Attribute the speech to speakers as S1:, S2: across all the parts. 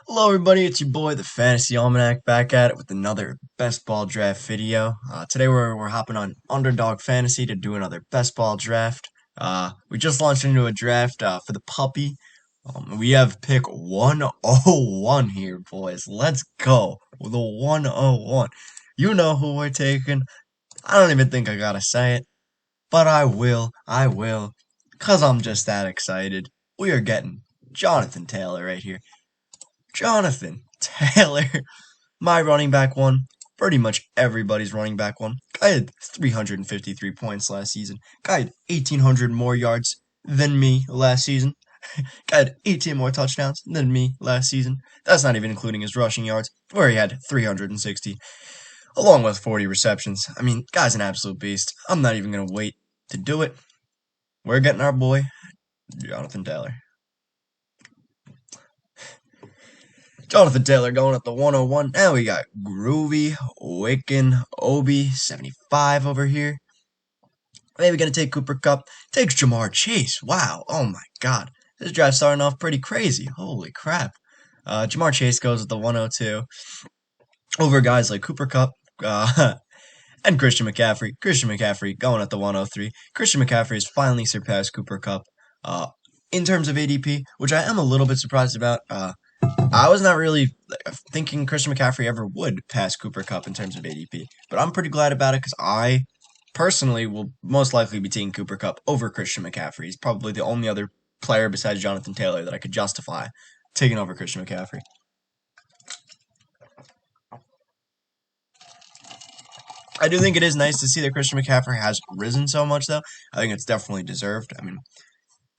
S1: Hello everybody, it's your boy the Fantasy Almanac back at it with another best ball draft video. Today we're hopping on Underdog Fantasy to do another best ball draft. We just launched into a draft for the puppy. We have pick 101 here, boys. Let's go with the 101. You know who we're taking. I don't even think I gotta say it, but I will, cause I'm just that excited. We are getting Jonathan Taylor right here. Jonathan Taylor, my running back one. Pretty much everybody's running back one. Guy had 353 points last season. Guy had 1,800 more yards than me last season. Guy had 18 more touchdowns than me last season. That's not even including his rushing yards, where he had 360, along with 40 receptions. I mean, guy's an absolute beast. I'm not even going to wait to do it. We're getting our boy, Jonathan Taylor. Jonathan Taylor going at the 101. Now we got Groovy, Wiccan, Obi, 75 over here. Maybe gonna take Cooper Kupp. Takes Jamar Chase. Wow. Oh my god. This draft starting off pretty crazy. Holy crap. Jamar Chase goes at the 102 over guys like Cooper Kupp and Christian McCaffrey. Christian McCaffrey going at the 103. Christian McCaffrey has finally surpassed Cooper Kupp in terms of ADP, which I am a little bit surprised about. I was not really thinking Christian McCaffrey ever would pass Cooper Kupp in terms of ADP, but I'm pretty glad about it because I personally will most likely be taking Cooper Kupp over Christian McCaffrey. He's probably the only other player besides Jonathan Taylor that I could justify taking over Christian McCaffrey. I do think it is nice to see that Christian McCaffrey has risen so much, though. I think it's definitely deserved. I mean,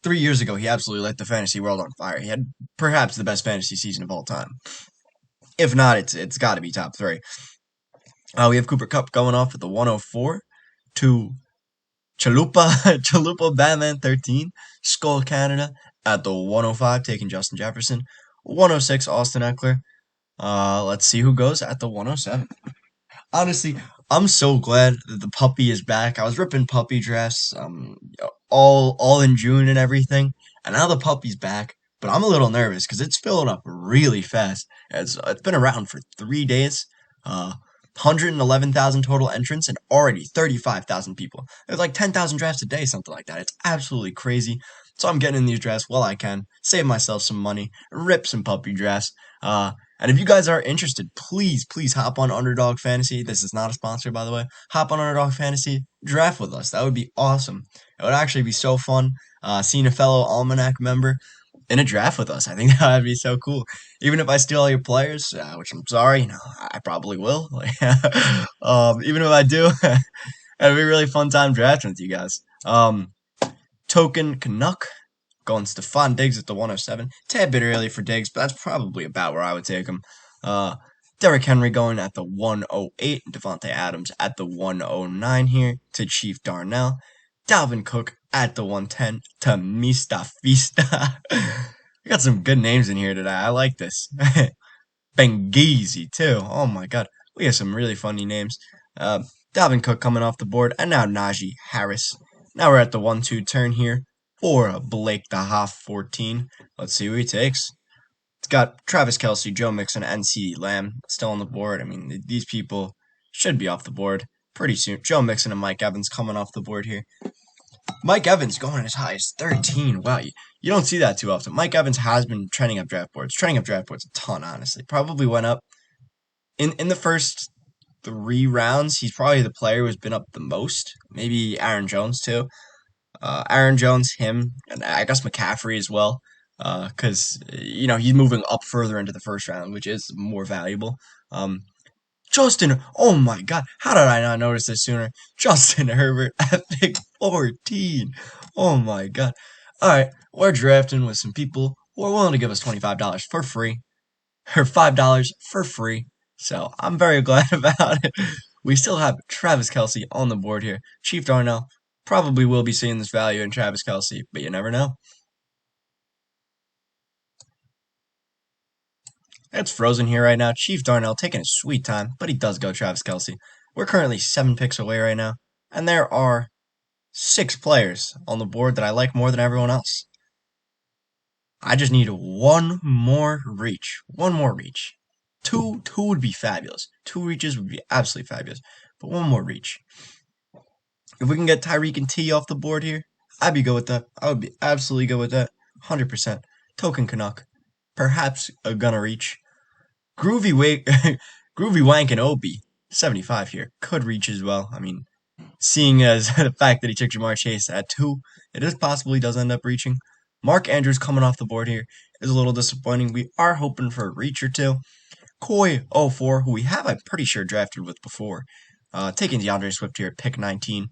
S1: 3 years ago, he absolutely lit the fantasy world on fire. He had perhaps the best fantasy season of all time. If not, it's got to be top three. We have Cooper Kupp going off at the 104 to Chalupa Batman 13, Skull Canada at the 105, taking Justin Jefferson. 106, Austin Eckler. Let's see who goes at the 107. Honestly, I'm so glad that the puppy is back. I was ripping puppy drafts all in June and everything, and now the puppy's back. But I'm a little nervous because it's filling up really fast. It's been around for 3 days. 111,000 total entrants and already 35,000 people. There's like 10,000 drafts a day, something like that. It's absolutely crazy. So I'm getting in these drafts while I can, save myself some money, rip some puppy drafts. And if you guys are interested, please hop on Underdog Fantasy. This is not a sponsor, by the way. Hop on Underdog Fantasy, draft with us. That would be awesome. It would actually be so fun seeing a fellow Almanac member in a draft with us. I think that would be so cool. Even if I steal all your players, which I'm sorry, I probably will. Even if I do, it'd be a really fun time drafting with you guys. Token Canuck going Stephon Diggs at the 107. Tad bit early for Diggs, but that's probably about where I would take him. Derrick Henry going at the 108. Devontae Adams at the 109 here to Chief Darnell. Dalvin Cook at the 110 to Mista Fista. We got some good names in here today. I like this. Bengizi, too. Oh, my God. We have some really funny names. Dalvin Cook coming off the board. And now Najee Harris. Now we're at the 1-2 turn here for Blake the Hoff 14. Let's see who he takes. It's got Travis Kelce, Joe Mixon, and CeeDee Lamb still on the board. I mean, these people should be off the board pretty soon. Joe Mixon and Mike Evans coming off the board here. Mike Evans going as high as 13. Wow, you don't see that too often. Mike Evans has been trending up draft boards. Trending up draft boards a ton, honestly. Probably went up in the first 3 rounds. He's probably the player who's been up the most. Maybe Aaron Jones too. Aaron Jones, him, and I guess McCaffrey as well. Because he's moving up further into the first round, which is more valuable. Justin, oh my God, how did I not notice this sooner? Justin Herbert at pick 14. Oh my God. All right, we're drafting with some people who are willing to give us $25 for free, or $5 for free. So I'm very glad about it. We still have Travis Kelce on the board here. Chief Darnell probably will be seeing this value in Travis Kelce, but you never know. It's frozen here right now. Chief Darnell taking his sweet time, but he does go Travis Kelce. We're currently 7 picks away right now, and there are 6 players on the board that I like more than everyone else. I just need one more reach. One more reach. Two would be fabulous. Two reaches would be absolutely fabulous. But one more reach. If we can get Tyreek and T off the board here, I'd be good with that. I would be absolutely good with that. 100%. Token Canuck. Perhaps gonna reach. Groovy Groovy Wank and Obi. 75 here. Could reach as well. I mean, seeing as the fact that he took Jamar Chase at 2, it is possible he does end up reaching. Mark Andrews coming off the board here is a little disappointing. We are hoping for a reach or two. Koi04, who we have, I'm pretty sure, drafted with before. Taking DeAndre Swift here at pick 19.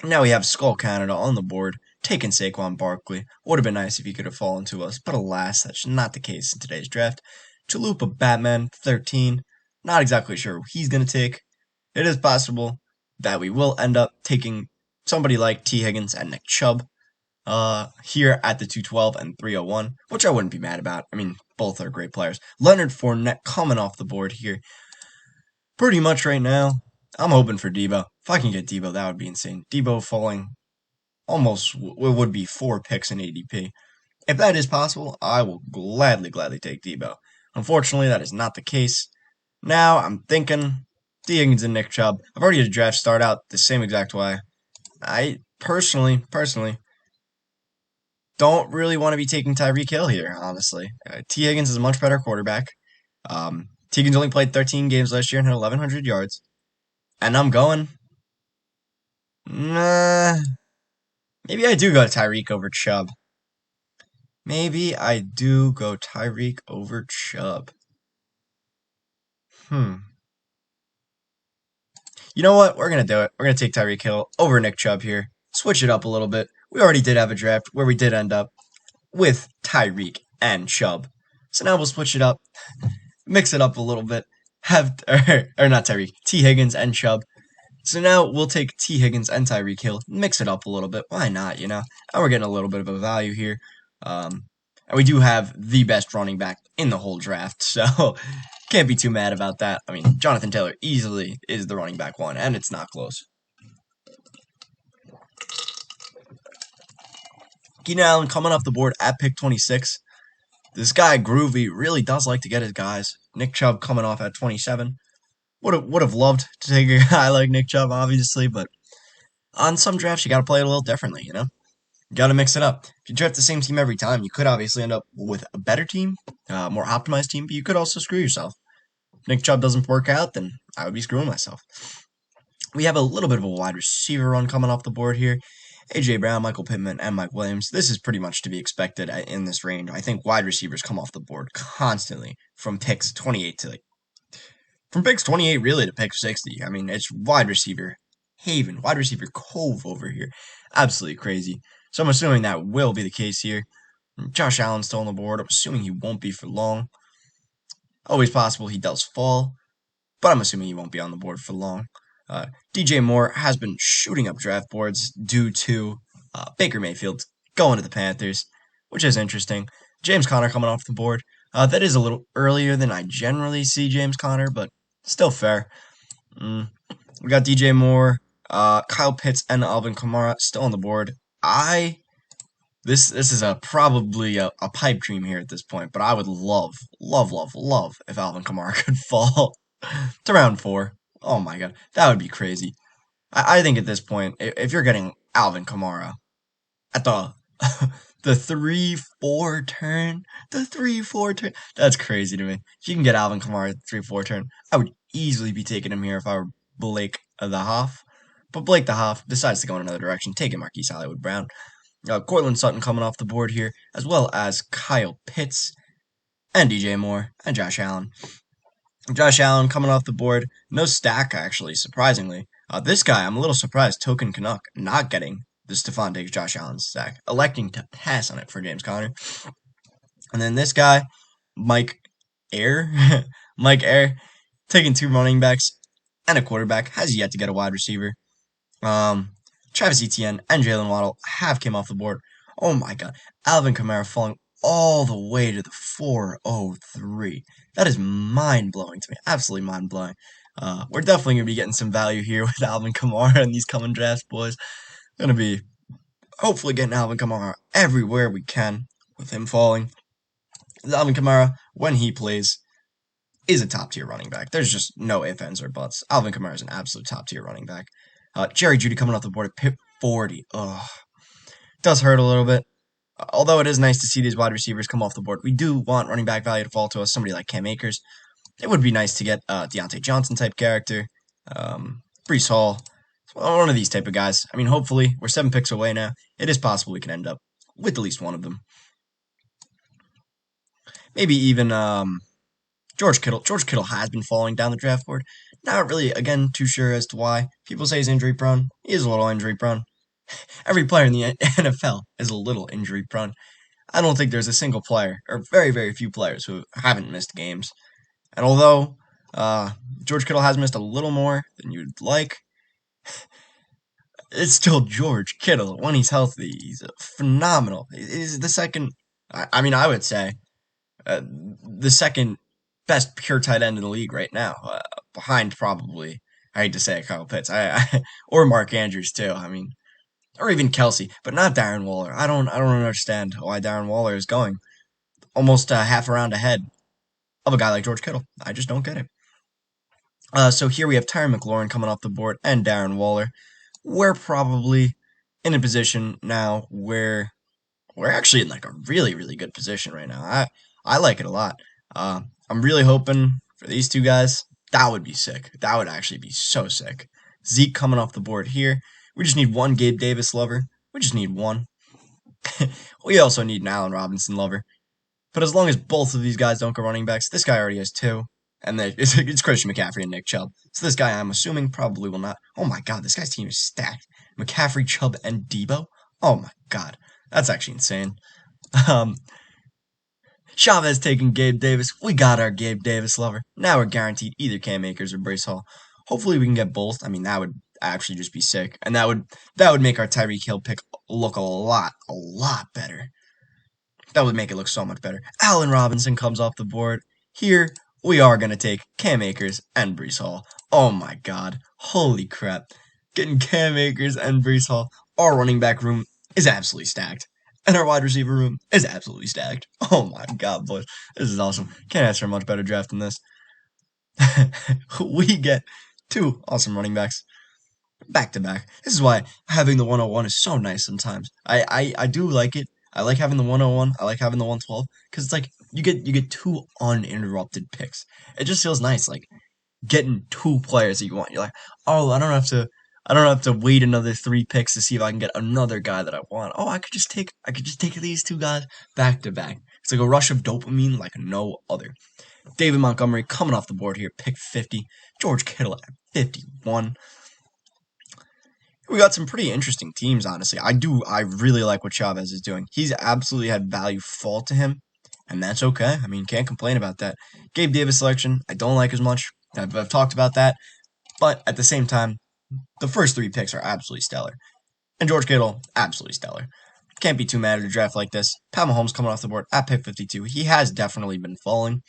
S1: Now we have Skull Canada on the board, taking Saquon Barkley. Would have been nice if he could have fallen to us, but alas, that's not the case in today's draft. Chalupa Batman, 13. Not exactly sure who he's going to take. It is possible that we will end up taking somebody like T. Higgins and Nick Chubb here at the 212 and 301, which I wouldn't be mad about. I mean, both are great players. Leonard Fournette coming off the board here. Pretty much right now, I'm hoping for Debo. If I can get Debo, that would be insane. Debo falling almost would be 4 picks in ADP. If that is possible, I will gladly take Debo. Unfortunately, that is not the case. Now, I'm thinking T. Higgins and Nick Chubb. I've already had a draft start out the same exact way. I personally don't really want to be taking Tyreek Hill here, honestly. T. Higgins is a much better quarterback. T. Higgins only played 13 games last year and had 1,100 yards. And I'm going, nah, maybe I do go Tyreek over Chubb. Maybe I do go Tyreek over Chubb. You know what? We're going to do it. We're going to take Tyreek Hill over Nick Chubb here. Switch it up a little bit. We already did have a draft where we did end up with Tyreek and Chubb. So now we'll switch it up, mix it up a little bit, or not Tyreek, T. Higgins and Chubb. So now we'll take T. Higgins and Tyreek Hill, mix it up a little bit. Why not, you know? And we're getting a little bit of a value here. And we do have the best running back in the whole draft, so can't be too mad about that. I mean, Jonathan Taylor easily is the running back one, and it's not close. Keenan Allen coming off the board at pick 26. This guy, Groovy, really does like to get his guys. Nick Chubb coming off at 27. Would have loved to take a guy like Nick Chubb, obviously, but on some drafts, you got to play it a little differently, you know? You got to mix it up. If you draft the same team every time, you could obviously end up with a better team, more optimized team, but you could also screw yourself. If Nick Chubb doesn't work out, then I would be screwing myself. We have a little bit of a wide receiver run coming off the board here. A.J. Brown, Michael Pittman, and Mike Williams. This is pretty much to be expected in this range. I think wide receivers come off the board constantly from picks 28 to from picks 28 really to pick 60. I mean, it's wide receiver haven, wide receiver cove over here. Absolutely crazy. So I'm assuming that will be the case here. Josh Allen's still on the board. I'm assuming he won't be for long. Always possible he does fall, but I'm assuming he won't be on the board for long. DJ Moore has been shooting up draft boards due to Baker Mayfield going to the Panthers, which is interesting. James Conner coming off the board. That is a little earlier than I generally see James Conner, but still fair. We got DJ Moore, Kyle Pitts, and Alvin Kamara still on the board. This is probably a pipe dream here at this point, but I would love if Alvin Kamara could fall to round 4. Oh my god, that would be crazy. I think at this point, if you're getting Alvin Kamara at the the 3-4 turn, that's crazy to me. If you can get Alvin Kamara at the 3-4 turn, I would easily be taking him here if I were Blake the Hoff. But Blake the Hoff decides to go in another direction, taking Marquise Hollywood Brown. Cortland Sutton coming off the board here, as well as Kyle Pitts and DJ Moore and Josh Allen. Josh Allen coming off the board. No stack, actually, surprisingly. This guy, I'm a little surprised, Token Canuck, not getting the Stephon Diggs Josh Allen stack, electing to pass on it for James Conner. And then this guy, Mike Ayre, taking 2 running backs and a quarterback, has yet to get a wide receiver. Travis Etienne and Jalen Waddle have came off the board. Oh my god. Alvin Kamara falling all the way to the 403. That is mind-blowing to me. Absolutely mind-blowing. We're definitely going to be getting some value here with Alvin Kamara in these coming drafts, boys. Going to be hopefully getting Alvin Kamara everywhere we can. with him falling. Alvin Kamara, when he plays, is a top-tier running back. There's just no ifs, ands, or buts. Alvin Kamara is an absolute top-tier running back. Jerry Jeudy coming off the board at pick 40. Ugh. Does hurt a little bit. Although it is nice to see these wide receivers come off the board. We do want running back value to fall to us. Somebody like Cam Akers. It would be nice to get Deontay Johnson type character. Breece Hall. One of these type of guys. I mean, hopefully, we're 7 picks away now. It is possible we can end up with at least one of them. Maybe even George Kittle. George Kittle has been falling down the draft board. Not really, again, too sure as to why. People say he's injury prone. He is a little injury prone. Every player in the NFL is a little injury prone. I don't think there's a single player, or very, very few players, who haven't missed games. And although George Kittle has missed a little more than you'd like, it's still George Kittle. When he's healthy, he's phenomenal. He's the second, I would say, the second best pure tight end in the league right now, behind probably, I hate to say it, Kyle Pitts, or Mark Andrews too. I mean, or even Kelsey, but not Darren Waller. I don't understand why Darren Waller is going almost half a round ahead of a guy like George Kittle. I just don't get it. So here we have Terry McLaurin coming off the board and Darren Waller. We're probably in a position now where we're actually in like a really, really good position right now. I like it a lot. I'm really hoping for these two guys. That would be sick. That would actually be so sick. Zeke coming off the board here. We just need one Gabe Davis lover. We just need one. We also need an Allen Robinson lover. But as long as both of these guys don't go running backs, this guy already has 2. And it's Christian McCaffrey and Nick Chubb. So this guy, I'm assuming, probably will not. Oh my god, this guy's team is stacked. McCaffrey, Chubb, and Debo? Oh my god. That's actually insane. Chavez taking Gabe Davis. We got our Gabe Davis lover. Now we're guaranteed either Cam Akers or Breece Hall. Hopefully we can get both. I mean, that would actually just be sick. And that would make our Tyreek Hill pick look a lot better. That would make it look so much better. Allen Robinson comes off the board. Here, we are going to take Cam Akers and Breece Hall. Oh my god. Holy crap. Getting Cam Akers and Breece Hall. Our running back room is absolutely stacked. And our wide receiver room is absolutely stacked. Oh my god, boys. This is awesome. Can't ask for a much better draft than this. We get 2 awesome running backs back to back. This is why having the 101 is so nice sometimes. I do like it. I like having the 101. I like having the 112 because it's like you get 2 uninterrupted picks. It just feels nice, like getting 2 players that you want. You're like, oh, I don't have to wait another 3 picks to see if I can get another guy that I want. Oh, I could just take these 2 guys back to back. It's like a rush of dopamine like no other. David Montgomery coming off the board here, pick 50. George Kittle at 51. We got some pretty interesting teams, honestly. I really like what Chavez is doing. He's absolutely had value fall to him, and that's okay. I mean, can't complain about that. Gabe Davis selection, I don't like as much. I've talked about that, but at the same time, the first 3 picks are absolutely stellar. And George Kittle, absolutely stellar. Can't be too mad at a draft like this. Pat Mahomes coming off the board at pick 52. He has definitely been falling.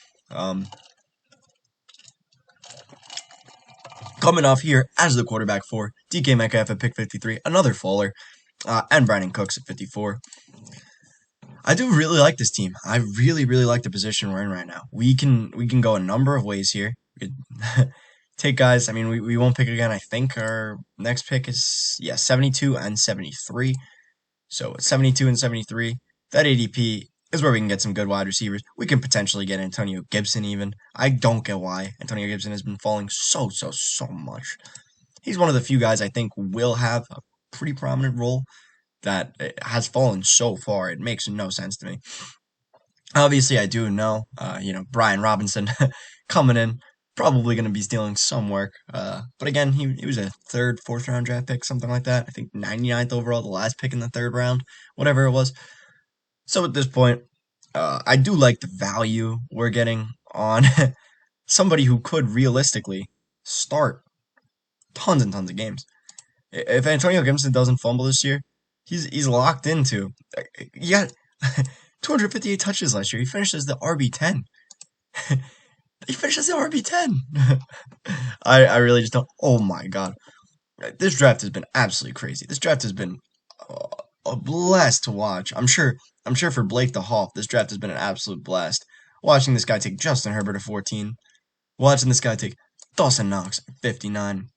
S1: Coming off here as the quarterback for DK Metcalf at pick 53, another faller, and Brandon Cooks at 54. I do really like this team. I really, really like the position we're in right now. We can go a number of ways here. We could take guys. I mean, we won't pick again. I think our next pick is 72 and 73. So 72 and 73. That ADP is where we can get some good wide receivers. We can potentially get Antonio Gibson even. I don't get why Antonio Gibson has been falling so much. He's one of the few guys I think will have a pretty prominent role that has fallen so far. It makes no sense to me. Obviously, I do know, Brian Robinson coming in, probably going to be stealing some work. But again, he was a 3rd, 4th round draft pick, something like that. I think 99th overall, the last pick in the 3rd round, whatever it was. So at this point, I do like the value we're getting on somebody who could realistically start tons and tons of games. If Antonio Gibson doesn't fumble this year, he's locked into. He got 258 touches last year. He finished as the RB10. He finished as the RB10. I really just don't. Oh my god, this draft has been absolutely crazy. This draft has been a blast to watch. I'm sure I'm sure for Blake the Hawk, this draft has been an absolute blast. Watching this guy take Justin Herbert at 14. Watching this guy take Dawson Knox at 59.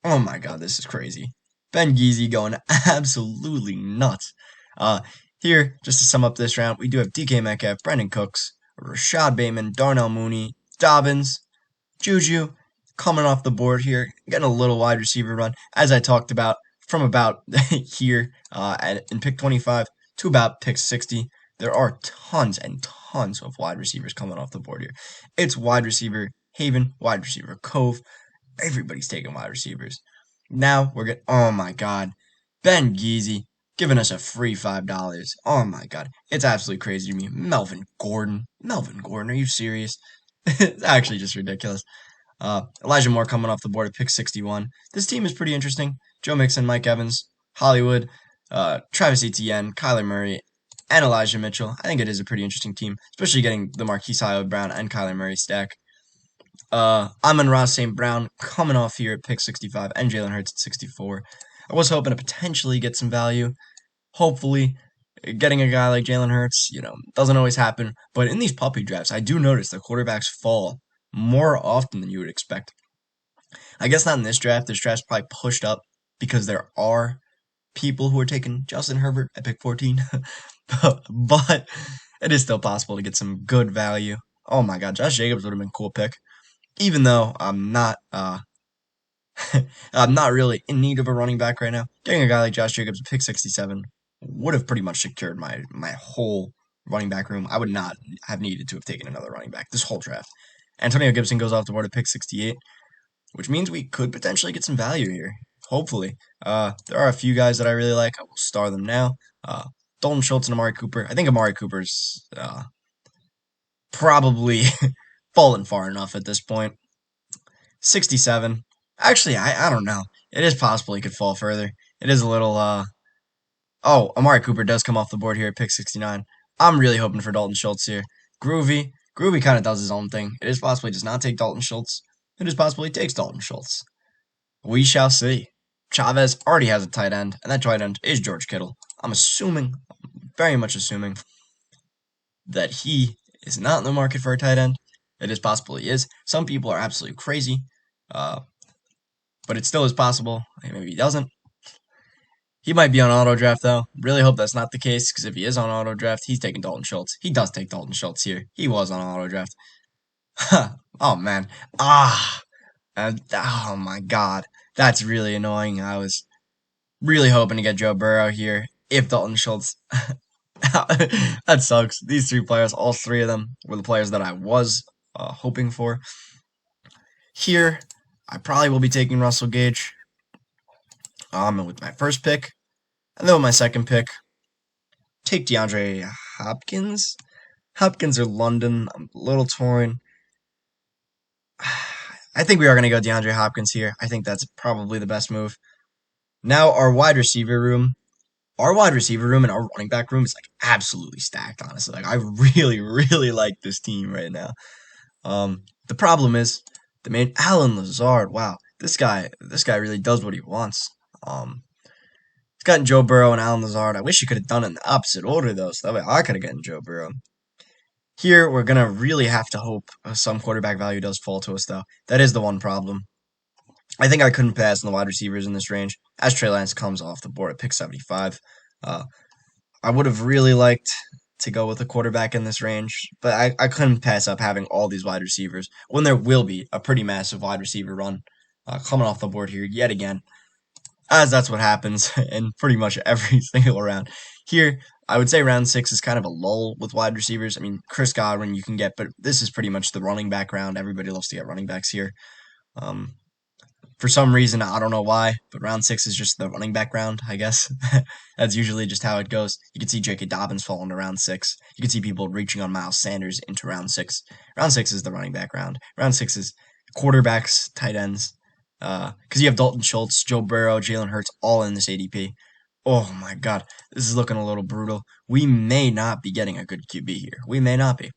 S1: Oh my god, this is crazy. Ben Geezy going absolutely nuts. Here, just to sum up this round, we do have DK Metcalf, Brandon Cooks, Rashad Bateman, Darnell Mooney, Dobbins, Juju coming off the board here, getting a little wide receiver run, as I talked about, from about here in pick 25 to about pick 60. There are tons and tons of wide receivers coming off the board here. It's wide receiver haven, wide receiver cove. Everybody's taking wide receivers. Now we're getting, oh my god, Ben Geezy giving us a free $5. Oh my god, it's absolutely crazy to me. Melvin Gordon, are you serious? It's actually just ridiculous. Elijah Moore coming off the board at pick 61. This team is pretty interesting. Joe Mixon, Mike Evans, Hollywood, Travis Etienne, Kyler Murray, and Elijah Mitchell. I think it is a pretty interesting team, especially getting the Marquise Hollywood-Brown and Kyler Murray stack. Amon-Ra St. Brown coming off here at pick 65 and Jalen Hurts at 64. I was hoping to potentially get some value. Hopefully, getting a guy like Jalen Hurts, doesn't always happen. But in these puppy drafts, I do notice the quarterbacks fall more often than you would expect. I guess not in this draft. This draft's probably pushed up because there are people who are taking Justin Herbert at pick 14. But it is still possible to get some good value. Oh my god, Josh Jacobs would have been a cool pick. Even though I'm not I'm not really in need of a running back right now. Getting a guy like Josh Jacobs at pick 67 would have pretty much secured my whole running back room. I would not have needed to have taken another running back this whole draft. Antonio Gibson goes off the board at pick 68, which means we could potentially get some value here. Hopefully. There are a few guys that I really like. I will star them now. Dalton Schultz and Amari Cooper. I think Amari Cooper's probably fallen far enough at this point. 67. Actually, I don't know. It is possible he could fall further. It is a little, Oh, Amari Cooper does come off the board here at pick 69. I'm really hoping for Dalton Schultz here. Groovy kind of does his own thing. It is possible he does not take Dalton Schultz. It is possible he takes Dalton Schultz. We shall see. Chavez already has a tight end, and that tight end is George Kittle. I'm very much assuming, that he is not in the market for a tight end. It is possible he is. Some people are absolutely crazy, but it still is possible. Maybe he doesn't. He might be on auto draft, though. Really hope that's not the case, because if he is on auto draft, he's taking Dalton Schultz. He does take Dalton Schultz here. He was on auto draft. Oh, man. Oh, my God. That's really annoying. I was really hoping to get Joe Burrow here, if Dalton Schultz... That sucks. These three players, all three of them, were the players that I was hoping for. Here, I probably will be taking Russell Gage with my first pick. And then with my second pick, take DeAndre Hopkins. Hopkins or London. I'm a little torn. I think we are going to go DeAndre Hopkins here. I think that's probably the best move. Now, our wide receiver room and our running back room is like absolutely stacked, honestly. Like I really, really like this team right now. The problem is the main Allen Lazard. Wow, this guy really does what he wants. He's gotten Joe Burrow and Allen Lazard. I wish he could have done it in the opposite order though, so that way I could have gotten Joe Burrow. Here we're gonna really have to hope some quarterback value does fall to us though. That is the one problem. I think I couldn't pass on the wide receivers in this range, as Trey Lance comes off the board at pick 75. I would have really liked to go with a quarterback in this range, but I couldn't pass up having all these wide receivers when there will be a pretty massive wide receiver run coming off the board here yet again, as that's what happens in pretty much every single round. Here, I would say round 6 is kind of a lull with wide receivers. I mean, Chris Godwin you can get, but this is pretty much the running back round. Everybody loves to get running backs here. For some reason, I don't know why, but round 6 is just the running back round, I guess. That's usually just how it goes. You can see J.K. Dobbins fall into round 6. You can see people reaching on Miles Sanders into round 6. Round 6 is the running back round. Round 6 is quarterbacks, tight ends. Because you have Dalton Schultz, Joe Burrow, Jalen Hurts, all in this ADP. Oh my god, this is looking a little brutal. We may not be getting a good QB here. We may not be.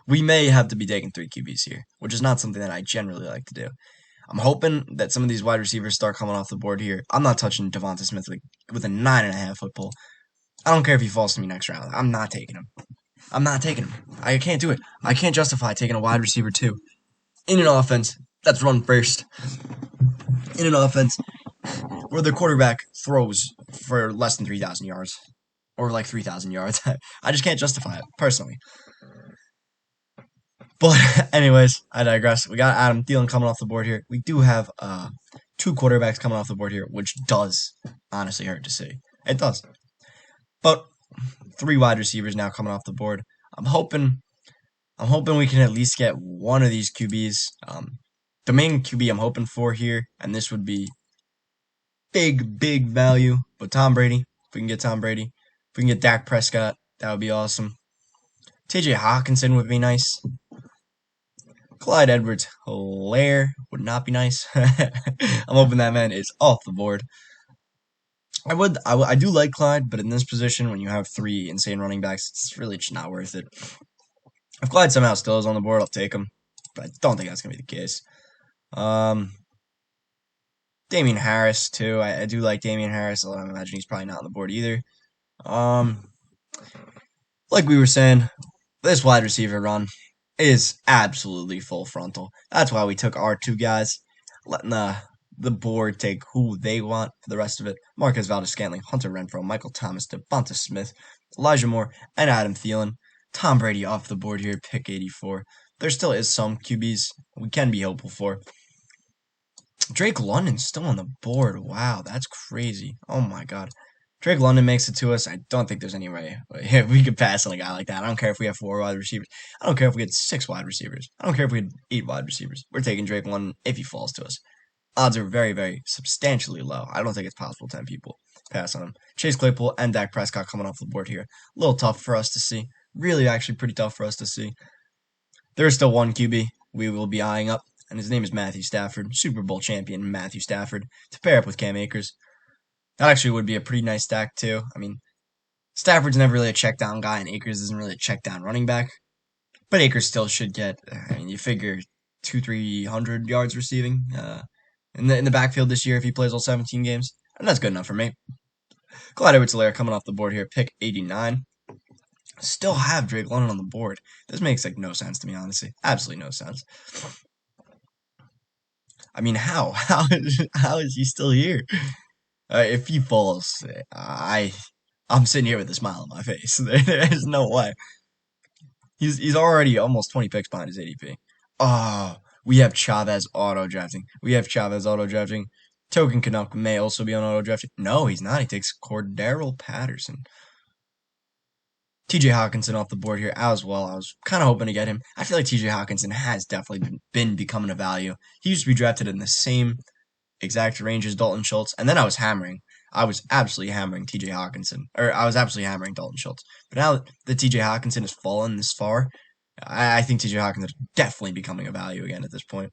S1: We may have to be taking 3 QBs here, which is not something that I generally like to do. I'm hoping that some of these wide receivers start coming off the board here. I'm not touching Devonta Smith with a 9.5 foot pole. I don't care if he falls to me next round. I'm not taking him. I'm not taking him. I can't do it. I can't justify taking a wide receiver too. In an offense that's run first. In an offense where the quarterback throws for less than 3,000 yards. Or like 3,000 yards. I just can't justify it, personally. But anyways, I digress. We got Adam Thielen coming off the board here. We do have two quarterbacks coming off the board here, which does honestly hurt to see. It does. But three wide receivers now coming off the board. I'm hoping we can at least get one of these QBs. The main QB I'm hoping for here, and this would be big value, but Tom Brady. If we can get Tom Brady. If we can get Dak Prescott, that would be awesome. TJ Hawkinson would be nice. Clyde Edwards-Helaire would not be nice. I'm hoping that man is off the board. I do like Clyde, but in this position, when you have three insane running backs, it's really just not worth it. If Clyde somehow still is on the board, I'll take him, but I don't think that's going to be the case. Damian Harris, too. I do like Damian Harris, although I imagine he's probably not on the board either. Like we were saying, this wide receiver run is absolutely full frontal. That's why we took our two guys, letting the board take who they want for the rest of it. Marquez Valdes-Scantling, Hunter Renfrow, Michael Thomas, Devonta Smith, Elijah Moore, and Adam Thielen. Tom Brady off the board here, pick 84. There still is some QBs we can be hopeful for. Drake London's still on the board. Wow, that's crazy. Oh my god. Drake London makes it to us. I don't think there's any way we could pass on a guy like that. I don't care if we have 4 wide receivers. I don't care if we get 6 wide receivers. I don't care if we had 8 wide receivers. We're taking Drake London if he falls to us. Odds are very substantially low. I don't think it's possible 10 people pass on him. Chase Claypool and Dak Prescott coming off the board here. A little tough for us to see. Really, actually pretty tough for us to see. There is still one QB we will be eyeing up, and his name is Matthew Stafford, Super Bowl champion Matthew Stafford, to pair up with Cam Akers. That actually would be a pretty nice stack, too. I mean, Stafford's never really a check down guy, and Akers isn't really a check down running back. But Akers still should get, I mean, you figure 200-300 yards receiving in the backfield this year if he plays all 17 games. And that's good enough for me. Clyde Edwards-Helaire coming off the board here, pick 89. Still have Drake London on the board. This makes like no sense to me, honestly. Absolutely no sense. I mean, how? How is he still here? If he falls, I'm sitting here with a smile on my face. There's no way. He's already almost 20 picks behind his ADP. Oh, we have Chavez auto drafting. Token Canuck may also be on auto drafting. No, he's not. He takes Cordarrelle Patterson. TJ Hawkinson off the board here as well. I was kind of hoping to get him. I feel like TJ Hawkinson has definitely been becoming a value. He used to be drafted in the same exact range as Dalton Schultz, and then I was absolutely hammering TJ Hawkinson, or I was absolutely hammering Dalton Schultz. But now that TJ Hawkinson has fallen this far, I think TJ Hawkinson is definitely becoming a value again at this point.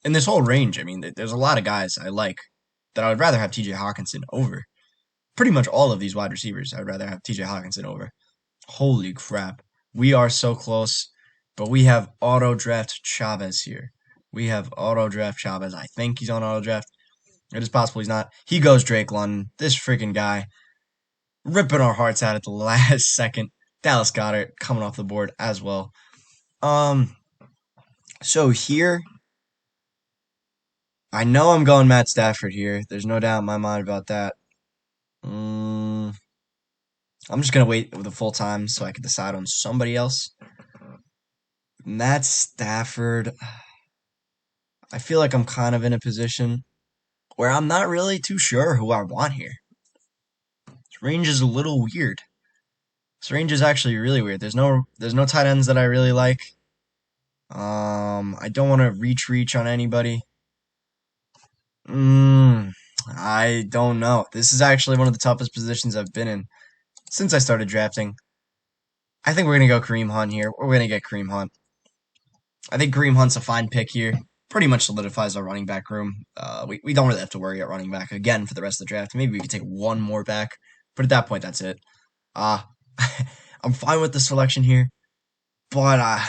S1: In this whole range, I mean, there's a lot of guys I like that I would rather have TJ Hawkinson over. Pretty much all of these wide receivers, I'd rather have TJ Hawkinson over. Holy crap. We are so close, but we have auto draft Chavez here. I think he's on auto draft. It is possible he's not. He goes Drake London. This freaking guy ripping our hearts out at the last second. Dallas Goedert coming off the board as well. So here, I know I'm going Matt Stafford here. There's no doubt in my mind about that. I'm just going to wait the full time so I can decide on somebody else. Matt Stafford, I feel like I'm kind of in a position where I'm not really too sure who I want here. This range is a little weird. This range is actually really weird. There's no tight ends that I really like. I don't want to reach on anybody. I don't know. This is actually one of the toughest positions I've been in since I started drafting. I think we're going to go Kareem Hunt here. We're going to get Kareem Hunt. I think Kareem Hunt's a fine pick here. Pretty much solidifies our running back room. We don't really have to worry about running back again for the rest of the draft. Maybe we could take one more back, but at that point, that's it. I'm fine with the selection here, but I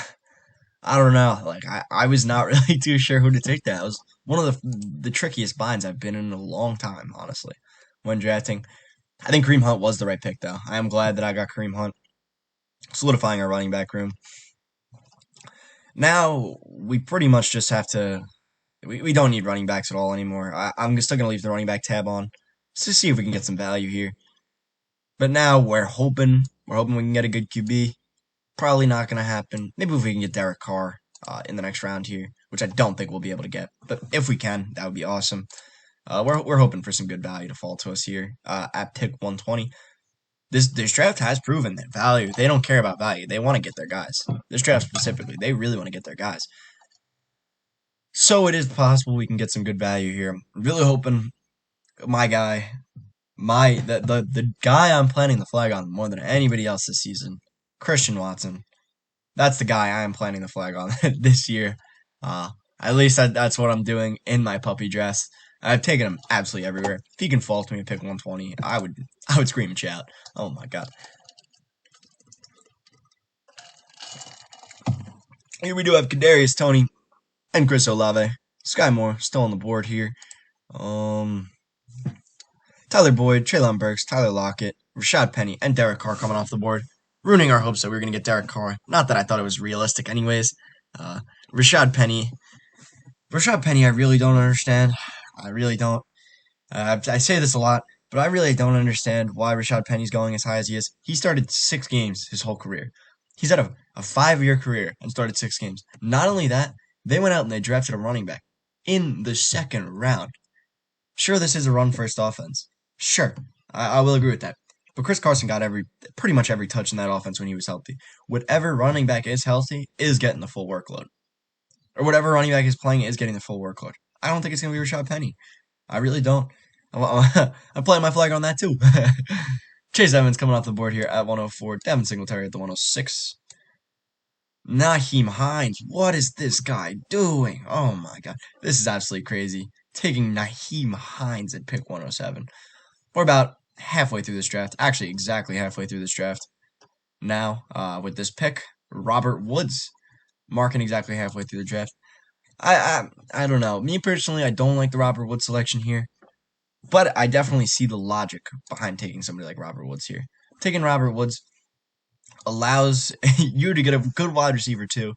S1: don't know. Like I was not really too sure who to take that. It was one of the trickiest binds I've been in a long time, honestly, when drafting. I think Kareem Hunt was the right pick, though. I am glad that I got Kareem Hunt, solidifying our running back room. Now, we pretty much just have to... We don't need running backs at all anymore. I'm still going to leave the running back tab on just to see if we can get some value here. But now we're hoping we can get a good QB. Probably not going to happen. Maybe if we can get Derek Carr in the next round here, which I don't think we'll be able to get. But if we can, that would be awesome. We're hoping for some good value to fall to us here at pick 120. This draft has proven that value. They don't care about value. They want to get their guys. This draft specifically, they really want to get their guys. So it is possible we can get some good value here. I'm really hoping my guy, the guy I'm planting the flag on more than anybody else this season, Christian Watson. That's the guy I am planting the flag on this year. At least that's what I'm doing in my puppy dress. I've taken him absolutely everywhere. If he can fall to me and pick 120, I would scream and shout. Oh my god. Here we do have Kadarius Toney and Chris Olave. Sky Moore still on the board here. Tyler Boyd, Treylon Burks, Tyler Lockett, Rashad Penny, and Derek Carr coming off the board. Ruining our hopes that we were going to get Derek Carr. Not that I thought it was realistic anyways. Rashad Penny, I really don't understand. I really don't. I say this a lot, but I really don't understand why Rashad Penny's going as high as he is. He started 6 games his whole career. He's had a 5-year career and started 6 games. Not only that, they went out and they drafted a running back in the 2nd round. Sure, this is a run-first offense. Sure, I will agree with that. But Chris Carson got pretty much every touch in that offense when he was healthy. Whatever running back is healthy is getting the full workload. Or whatever running back is playing is getting the full workload. I don't think it's going to be Rashad Penny. I really don't. I'm playing my flag on that too. Chase Evans coming off the board here at 104. Devin Singletary at the 106. Nyheim Hines. What is this guy doing? Oh my god. This is absolutely crazy. Taking Nyheim Hines at pick 107. We're about halfway through this draft. Actually, exactly halfway through this draft. Now, with this pick, Robert Woods. Marking exactly halfway through the draft. I don't know. Me personally, I don't like the Robert Woods selection here. But I definitely see the logic behind taking somebody like Robert Woods here. Taking Robert Woods allows you to get a good wide receiver too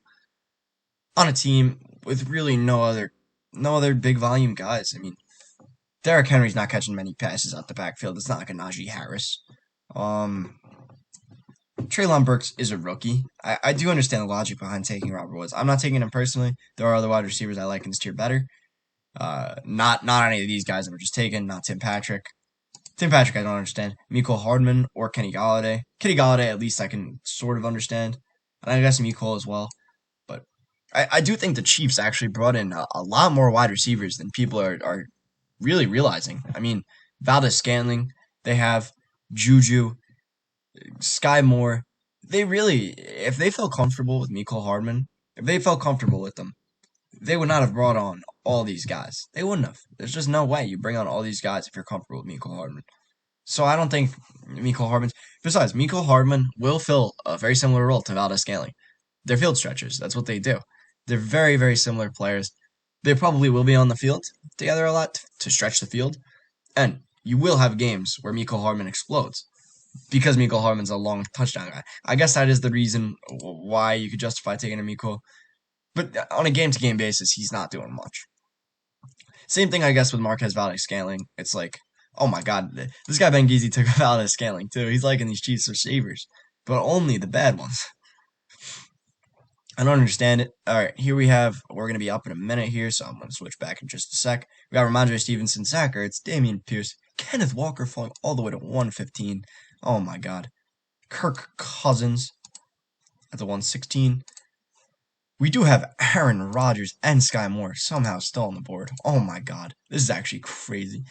S1: on a team with really no other big volume guys. I mean, Derrick Henry's not catching many passes out the backfield. It's not like a Najee Harris. Treylon Burks is a rookie. I do understand the logic behind taking Robert Woods. I'm not taking him personally. There are other wide receivers I like in this tier better. Not any of these guys that were just taken. Not Tim Patrick. Tim Patrick, I don't understand. Mecole Hardman or Kenny Golladay. Kenny Golladay, at least I can sort of understand. And I guess Mecole as well. But I do think the Chiefs actually brought in a lot more wide receivers than people are really realizing. I mean, Valdez-Scantling, they have Juju, Sky Moore. They really, if they felt comfortable with Mecole Hardman, if they felt comfortable with them, they would not have brought on all these guys. They wouldn't have. There's just no way you bring on all these guys if you're comfortable with Mecole Hardman. So I don't think Mecole Hardman... Besides, Mecole Hardman will fill a very similar role to Valdez-Scantling. They're field stretchers. That's what they do. They're very, very similar players. They probably will be on the field together a lot to stretch the field. And you will have games where Mecole Hardman explodes. Because Mecole Hardman's a long touchdown guy. I guess that is the reason why you could justify taking a Mecole. But on a game-to-game basis, he's not doing much. Same thing, I guess, with Marquez Valdez-Scantling. It's like, oh my god, this guy Ben Geezy took Valdez-Scantling too. He's liking these Chiefs receivers, but only the bad ones. I don't understand it. All right, here we're going to be up in a minute here, so I'm going to switch back in just a sec. We got Ramondre Stevenson, Zach Ertz, Damian Pierce, Kenneth Walker falling all the way to 115. Oh my god. Kirk Cousins at the 116. We do have Aaron Rodgers and Sky Moore somehow still on the board. Oh my god. This is actually crazy.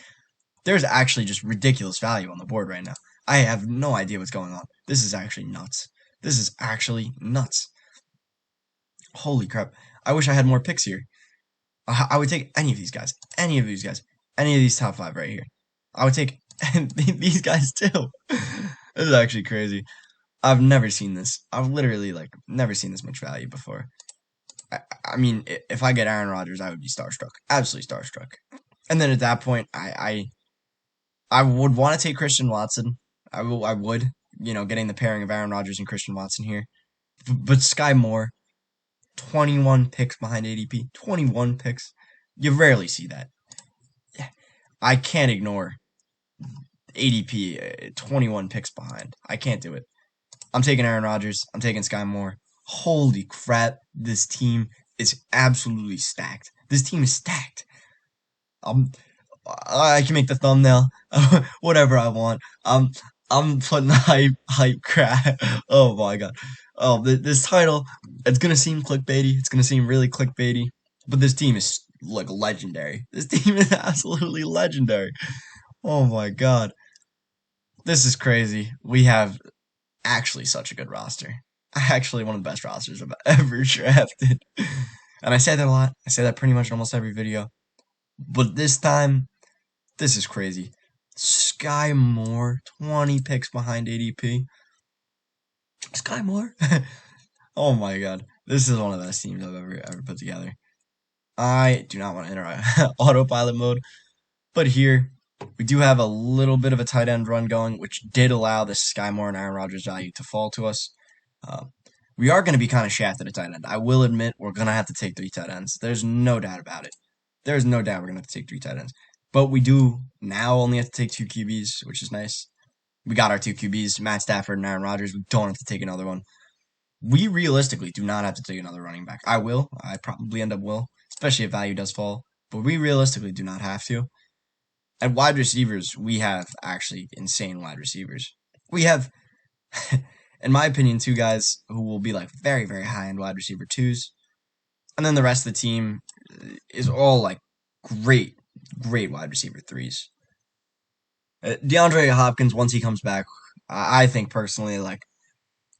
S1: There's actually just ridiculous value on the board right now. I have no idea what's going on. This is actually nuts. This is actually nuts. Holy crap. I wish I had more picks here. I would take any of these guys. Any of these guys. Any of these top 5 right here. I would take these guys too. This is actually crazy. I've never seen this. I've literally, never seen this much value before. I mean, if I get Aaron Rodgers, I would be starstruck. Absolutely starstruck. And then at that point, I I would want to take Christian Watson. I would, getting the pairing of Aaron Rodgers and Christian Watson here. But Sky Moore, 21 picks behind ADP. 21 picks. You rarely see that. I can't ignore ADP 21 picks behind. I can't do it. I'm taking Aaron Rodgers. I'm taking Sky Moore. Holy crap, this team is absolutely stacked. This team is stacked. Um, I can make the thumbnail whatever I want. I'm putting hype crap. Oh my god. Oh, this title, it's gonna seem clickbaity. It's gonna seem really clickbaity, but this team is like legendary. This team is absolutely legendary. Oh my god. This is crazy. We have actually such a good roster. Actually one of the best rosters I've ever drafted. And I say that a lot. I say that pretty much in almost every video. But this time, this is crazy. Sky Moore, 20 picks behind ADP. Sky Moore? Oh my god. This is one of the best teams I've ever put together. I do not want to enter autopilot mode. But here, we do have a little bit of a tight end run going, which did allow the Sky Moore and Aaron Rodgers value to fall to us. We are going to be kind of shafted at tight end. I will admit we're going to have to take 3 tight ends. There's no doubt about it. There's no doubt we're going to have to take 3 tight ends. But we do now only have to take 2 QBs, which is nice. We got our 2 QBs, Matt Stafford and Aaron Rodgers. We don't have to take another one. We realistically do not have to take another running back. I will. I probably end up will, especially if value does fall. But we realistically do not have to. At wide receivers, we have actually insane wide receivers. We have, in my opinion, 2 guys who will be like very, very high-end wide receiver 2s. And then the rest of the team is all like great wide receiver 3s. Deandre Hopkins, once he comes back, I think personally, like,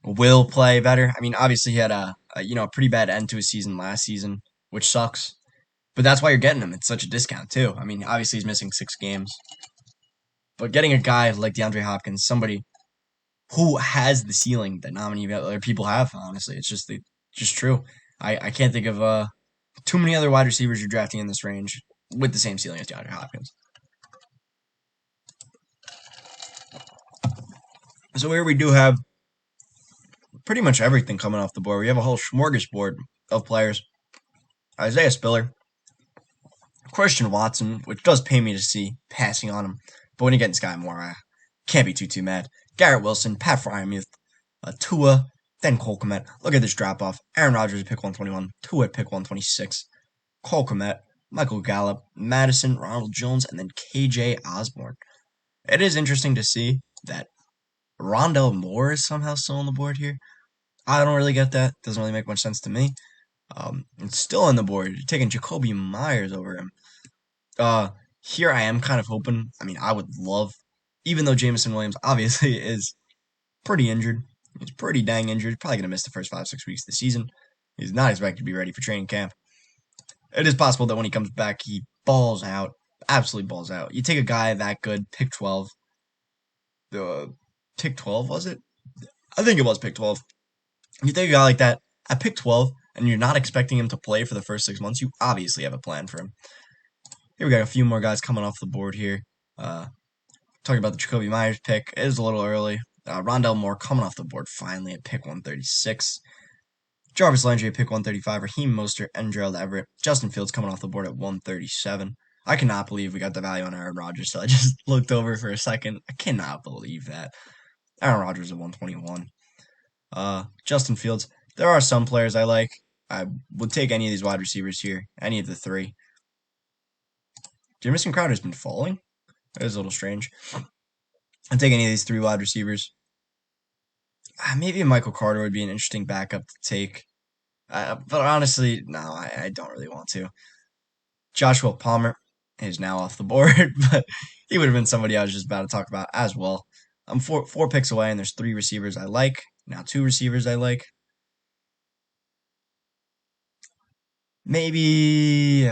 S1: will play better. I mean, obviously he had a pretty bad end to his season last season, which sucks. But that's why you're getting him. It's such a discount too. I mean, obviously he's missing 6 games. But getting a guy like DeAndre Hopkins, somebody who has the ceiling that not many other people have, honestly. It's just true. I can't think of too many other wide receivers you're drafting in this range with the same ceiling as DeAndre Hopkins. So here we do have pretty much everything coming off the board. We have a whole smorgasbord of players. Isaiah Spiller, Christian Watson, which does pay me to see passing on him. But when you get in Sky Moore, I can't be too mad. Garrett Wilson, Pat Fryermuth, Tua, then Cole Kmet. Look at this drop-off. Aaron Rodgers at pick 121, Tua at pick 126, Cole Kmet, Michael Gallup, Madison, Ronald Jones, and then KJ Osborne. It is interesting to see that Rondell Moore is somehow still on the board here. I don't really get that. Doesn't really make much sense to me. It's still on the board. You're taking Jacoby Myers over him. Here I am kind of hoping. I mean, I would love, even though Jameson Williams obviously is pretty injured. He's pretty dang injured. He's probably going to miss the first 5-6 weeks of the season. He's not expected to be ready for training camp. It is possible that when he comes back, he balls out. Absolutely balls out. You take a guy that good, pick 12. Pick 12, was it? I think it was pick 12. You take a guy like that at pick 12, and you're not expecting him to play for the first 6 months, you obviously have a plan for him. Here we got a few more guys coming off the board here. Talking about the Jacoby Myers pick. It is a little early. Rondell Moore coming off the board finally at pick 136. Jarvis Landry at pick 135. Raheem Mostert and Gerald Everett. Justin Fields coming off the board at 137. I cannot believe we got the value on Aaron Rodgers, so I just looked over for a second. I cannot believe that. Aaron Rodgers at 121. Justin Fields. There are some players I like. I would take any of these wide receivers here. Any of the 3. Jamison Crowder's been falling. That is a little strange. I'd take any of these 3 wide receivers. Maybe Michael Carter would be an interesting backup to take. But honestly, no, I don't really want to. Joshua Palmer is now off the board, but he would have been somebody I was just about to talk about as well. I'm 4 picks away, and there's 3 receivers I like. Now 2 receivers I like. Maybe...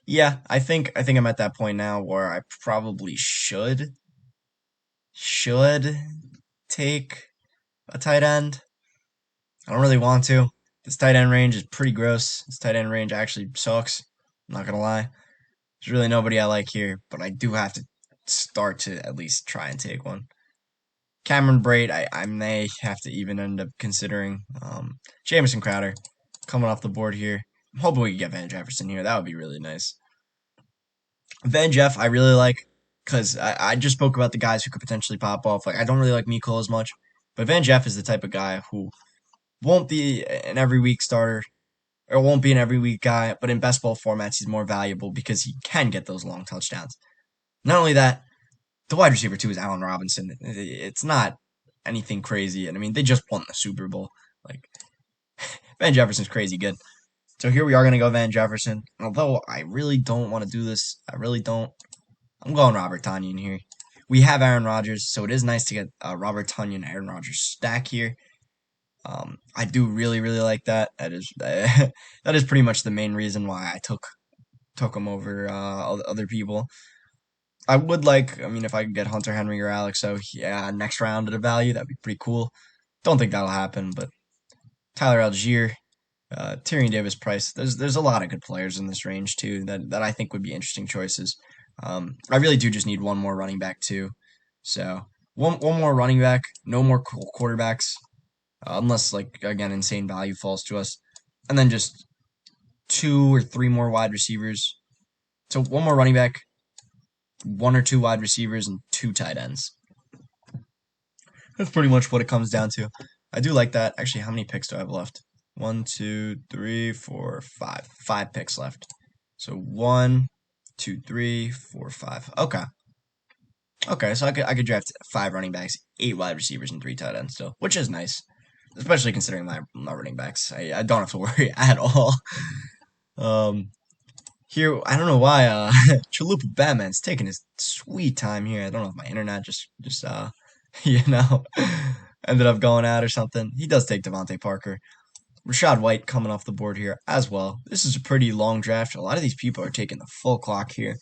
S1: yeah, I think I'm at that point now where I probably should take a tight end. I don't really want to. This tight end range is pretty gross. This tight end range actually sucks. I'm not gonna lie. There's really nobody I like here, but I do have to start to at least try and take one. Cameron Braid, I may have to even end up considering. Jamison Crowder coming off the board here. I'm hoping we can get Van Jefferson here. That would be really nice. Van Jeff, I really like because I just spoke about the guys who could potentially pop off. Like I don't really like Miko as much, but Van Jeff is the type of guy who won't be an every week starter or won't be an every week guy, but in best ball formats he's more valuable because he can get those long touchdowns. Not only that, the wide receiver too is Allen Robinson. It's not anything crazy, and I mean they just won the Super Bowl. Like Van Jefferson's crazy good. So here we are gonna go Van Jefferson. Although I really don't want to do this, I really don't. I'm going Robert Tonyan here. We have Aaron Rodgers, so it is nice to get Robert Tonyan, Aaron Rodgers stack here. I do really like that. That is that is pretty much the main reason why I took him over other people. I would like, I mean, if I could get Hunter Henry or Alex, so yeah, next round at a value, that'd be pretty cool. Don't think that'll happen, but Tyler Algier, Tyrion Davis Price, there's a lot of good players in this range too that I think would be interesting choices. I really do just need one more running back too. So one more running back, no more quarterbacks, unless like again insane value falls to us, and then just 2 or 3 more wide receivers. So one more running back, 1 or 2 wide receivers, and 2 tight ends. That's pretty much what it comes down to. I do like that. Actually, how many picks do I have left? 1, 2, 3, 4, 5. 5 picks left. So 1, 2, 3, 4, 5. Okay. Okay, so I could draft 5 running backs, 8 wide receivers, and 3 tight ends still, which is nice. Especially considering my running backs. I don't have to worry at all. Here, I don't know why, Chalupa Batman's taking his sweet time here. I don't know if my internet just you know, ended up going out or something. He does take Devontae Parker. Rashad White coming off the board here as well. This is a pretty long draft. A lot of these people are taking the full clock here,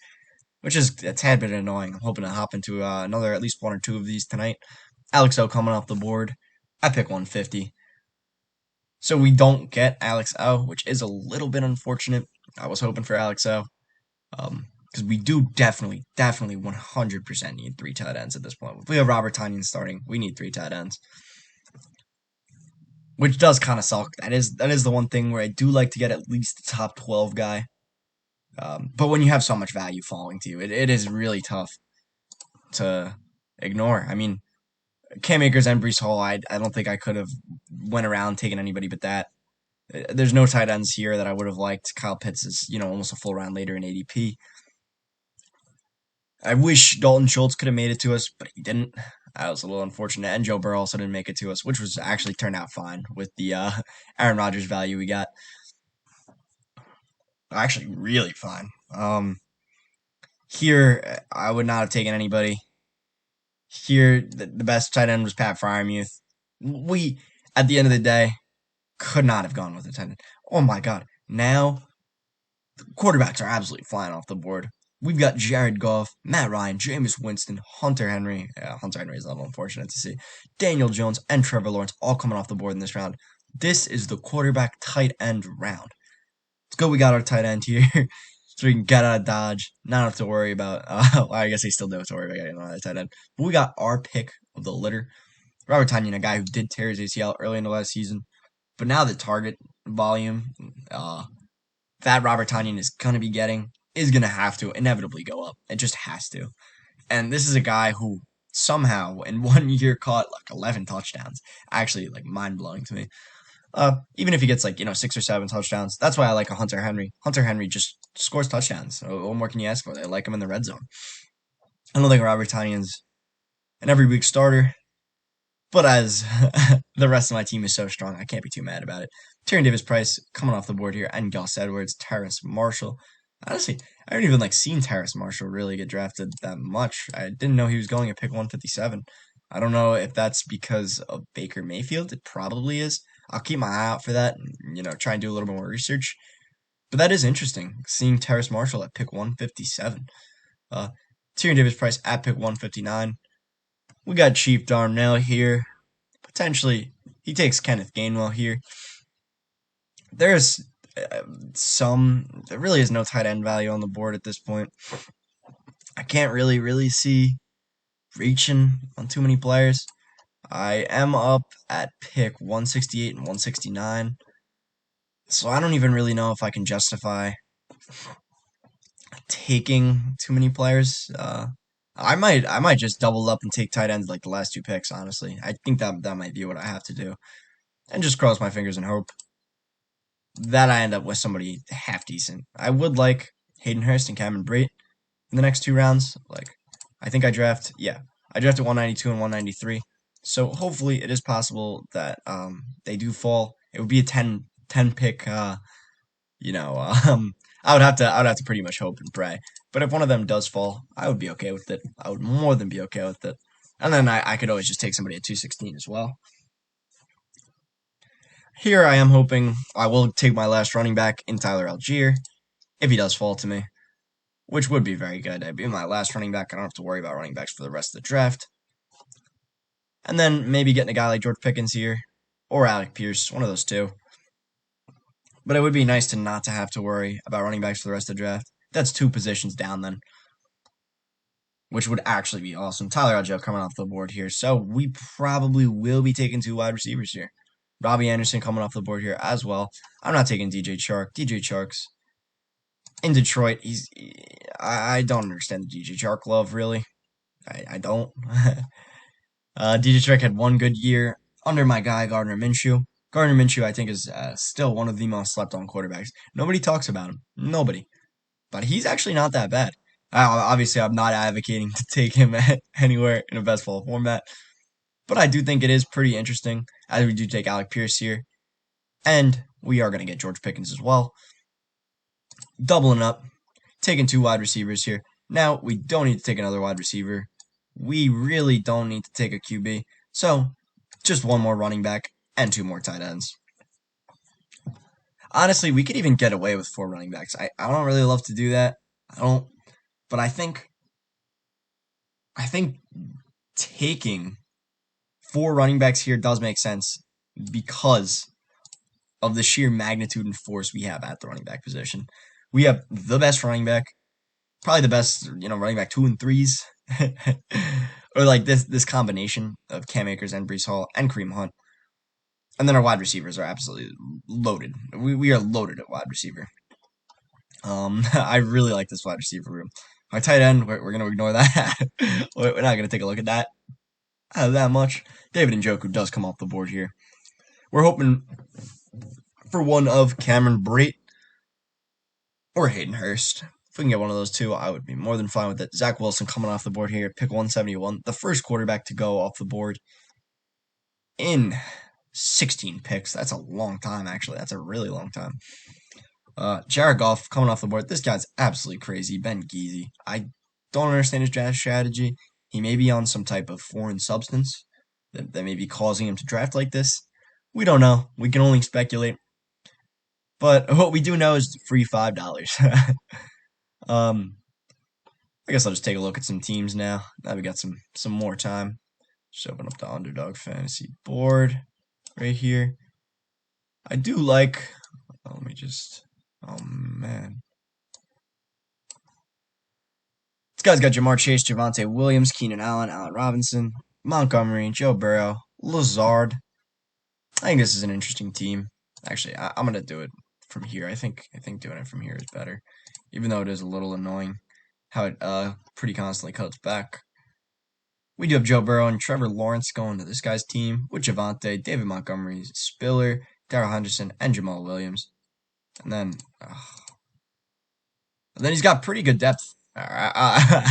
S1: which is a tad bit annoying. I'm hoping to hop into another at least 1 or 2 of these tonight. Alex O coming off the board. I pick 150. So we don't get Alex O, which is a little bit unfortunate. I was hoping for Alex O. Because we do definitely 100% need 3 tight ends at this point. If we have Robert Tonyan starting, we need 3 tight ends. Which does kind of suck. That is the one thing where I do like to get at least the top 12 guy. But when you have so much value falling to you, it is really tough to ignore. I mean, Cam Akers and Breece Hall, I don't think I could have went around taking anybody but that. There's no tight ends here that I would have liked. Kyle Pitts is, almost a full round later in ADP. I wish Dalton Schultz could have made it to us, but he didn't. That was a little unfortunate. And Joe Burrow also didn't make it to us, which was actually turned out fine with the Aaron Rodgers value we got. Actually, really fine. Here, I would not have taken anybody. Here, the best tight end was Pat Freiermuth. We, at the end of the day, could not have gone with a tight end. Oh my God. Now, the quarterbacks are absolutely flying off the board. We've got Jared Goff, Matt Ryan, Jameis Winston, Hunter Henry. Hunter Henry is a little unfortunate to see. Daniel Jones and Trevor Lawrence all coming off the board in this round. This is the quarterback tight end round. It's good we got our tight end here, so we can get out of Dodge. Not have to worry about, well, I guess they still do have to worry about getting another tight end. But we got our pick of the litter. Robert Tonyan, a guy who did tear his ACL early in the last season. But now the target volume that Robert Tonyan is going to be getting is going to have to inevitably go up. It just has to. And this is a guy who somehow in 1 year caught like 11 touchdowns. Actually, like mind-blowing to me. Even if he gets like, 6 or 7 touchdowns, that's why I like a Hunter Henry. Hunter Henry just scores touchdowns. What more can you ask for? They like him in the red zone. I don't think Robert Tonyan's an every week starter, but as the rest of my team is so strong, I can't be too mad about it. Tyrion Davis Price coming off the board here, and Gus Edwards, Terrace Marshall. Honestly, I haven't even seen Terrace Marshall really get drafted that much. I didn't know he was going at pick 157. I don't know if that's because of Baker Mayfield. It probably is. I'll keep my eye out for that and, try and do a little bit more research. But that is interesting, seeing Terrace Marshall at pick 157. Tyrion Davis Price at pick 159. We got Chief Darnell here. Potentially, he takes Kenneth Gainwell here. There's There really is no tight end value on the board at this point. I can't really see reaching on too many players. I am up at pick 168 and 169, so I don't even really know if I can justify taking too many players. I might just double up and take tight ends like the last two picks, honestly. I think that might be what I have to do. And just cross my fingers and hope that I end up with somebody half decent. I would like Hayden Hurst and Cameron Brate in the next two rounds. I think I drafted 192 and 193. So hopefully it is possible that they do fall. It would be a 10 pick. You know, I would have to pretty much hope and pray. But if one of them does fall, I would be okay with it. I would more than be okay with it. And then I could always just take somebody at 216 as well. Here I am hoping I will take my last running back in Tyler Algier, if he does fall to me, which would be very good. I'd be my last running back. I don't have to worry about running backs for the rest of the draft. And then maybe getting a guy like George Pickens here, or Alec Pierce, one of those two. But it would be nice to not to have to worry about running backs for the rest of the draft. That's two positions down then, which would actually be awesome. Tyler Algier coming off the board here, so we probably will be taking two wide receivers here. Robbie Anderson coming off the board here as well. I'm not taking DJ Chark. DJ Chark's in Detroit. I don't understand the DJ Chark love, really. I don't. DJ Chark had one good year under my guy, Gardner Minshew. Gardner Minshew, I think, is still one of the most slept-on quarterbacks. Nobody talks about him. Nobody. But he's actually not that bad. Obviously, I'm not advocating to take him anywhere in a best ball format. But I do think it is pretty interesting, as we do take Alec Pierce here. And we are going to get George Pickens as well. Doubling up, taking two wide receivers here. Now, we don't need to take another wide receiver. We really don't need to take a QB. So, just one more running back and two more tight ends. Honestly, we could even get away with four running backs. I don't really love to do that. But I think taking four running backs here does make sense because of the sheer magnitude and force we have at the running back position. We have the best running back, probably the best, running back 2 and 3s, or like this combination of Cam Akers and Breece Hall and Kareem Hunt. And then our wide receivers are absolutely loaded. We are loaded at wide receiver. I really like this wide receiver room. My tight end, we're going to ignore that. We're not going to take a look at that much. David Njoku does come off the board here. We're hoping for one of Cameron Brate or Hayden Hurst. If we can get one of those two, I would be more than fine with it. Zach Wilson coming off the board here, pick 171. The first quarterback to go off the board in 16 picks. That's a long time, actually. That's a really long time. Jared Goff coming off the board. This guy's absolutely crazy. Ben Geezy. I don't understand his draft strategy. He may be on some type of foreign substance that may be causing him to draft like this. We don't know. We can only speculate. But what we do know is free $5. I guess I'll just take a look at some teams now. Now we got some more time. Just open up the Underdog Fantasy board right here. I do like. Let me just. Oh man. This guy's got Jamar Chase, Javonte Williams, Keenan Allen, Allen Robinson, Montgomery, Joe Burrow, Lazard. I think this is an interesting team. Actually, I'm gonna do it from here. I think doing it from here is better, even though it is a little annoying how it pretty constantly cuts back. We do have Joe Burrow and Trevor Lawrence going to this guy's team with Javonte, David Montgomery, Spiller, Darrell Henderson, and Jamal Williams. And then he's got pretty good depth. I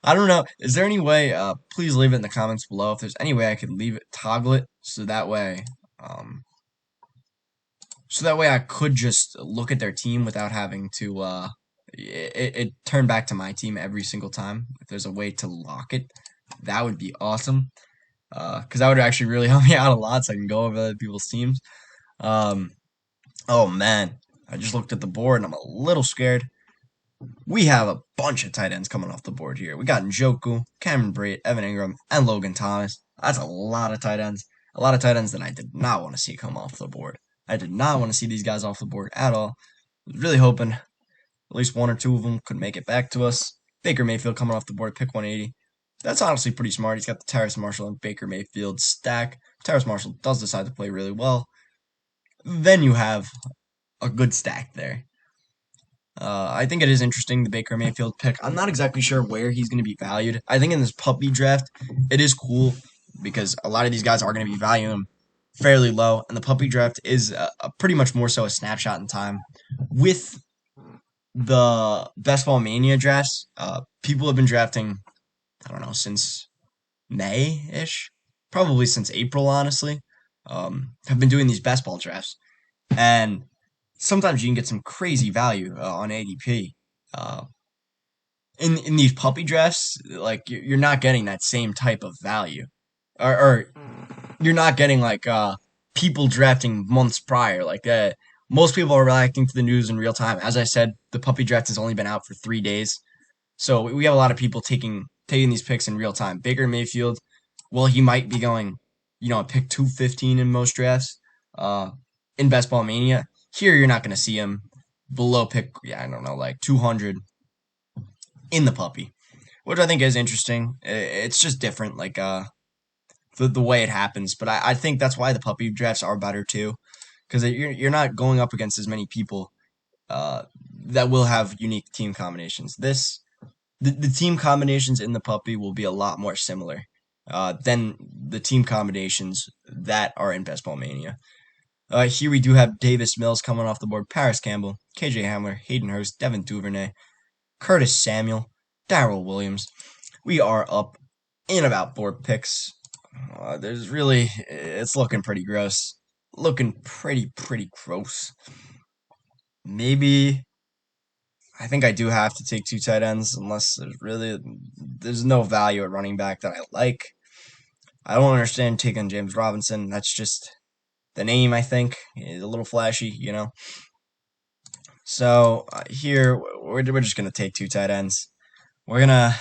S1: don't know. Is there any way? Please leave it in the comments below if there's any way I could toggle it so that way I could just look at their team without having to it turn back to my team every single time. If there's a way to lock it, that would be awesome. Because that would actually really help me out a lot, so I can go over other people's teams. Oh man, I just looked at the board and I'm a little scared. We have a bunch of tight ends coming off the board here. We got Njoku, Cameron Brate, Evan Ingram, and Logan Thomas. That's a lot of tight ends. A lot of tight ends that I did not want to see come off the board. I did not want to see these guys off the board at all. I was really hoping at least one or two of them could make it back to us. Baker Mayfield coming off the board, pick 180. That's honestly pretty smart. He's got the Terrace Marshall and Baker Mayfield stack. Terrace Marshall does decide to play really well. Then you have a good stack there. I think it is interesting, the Baker Mayfield pick. I'm not exactly sure where he's going to be valued. I think in this puppy draft, it is cool because a lot of these guys are going to be valuing him fairly low, and the puppy draft is pretty much more so a snapshot in time. With the Best Ball Mania drafts, people have been drafting, I don't know, since May-ish, probably since April, honestly, have been doing these best ball drafts. And sometimes you can get some crazy value on ADP. In these puppy drafts, like you're not getting that same type of value, or you're not getting like people drafting months prior. Like most people are reacting to the news in real time. As I said, the puppy draft has only been out for 3 days, so we have a lot of people taking these picks in real time. Baker Mayfield, well, he might be going, at pick 215 in most drafts. In Best Ball Mania. Here, you're not going to see him below pick, I don't know, like 200 in the puppy, which I think is interesting. It's just different, like the way it happens. But I think that's why the puppy drafts are better too, because you're not going up against as many people that will have unique team combinations. The team combinations in the puppy will be a lot more similar than the team combinations that are in Best Ball Mania. Here we do have Davis Mills coming off the board, Paris Campbell, KJ Hamler, Hayden Hurst, Devin Duvernay, Curtis Samuel, Darrell Williams. We are up in about 4 picks. It's looking pretty gross. Looking pretty gross. Maybe, I think I do have to take 2 tight ends unless there's no value at running back that I like. I don't understand taking James Robinson. That's just the name, I think, is a little flashy, So here, we're just going to take 2 tight ends. We're going to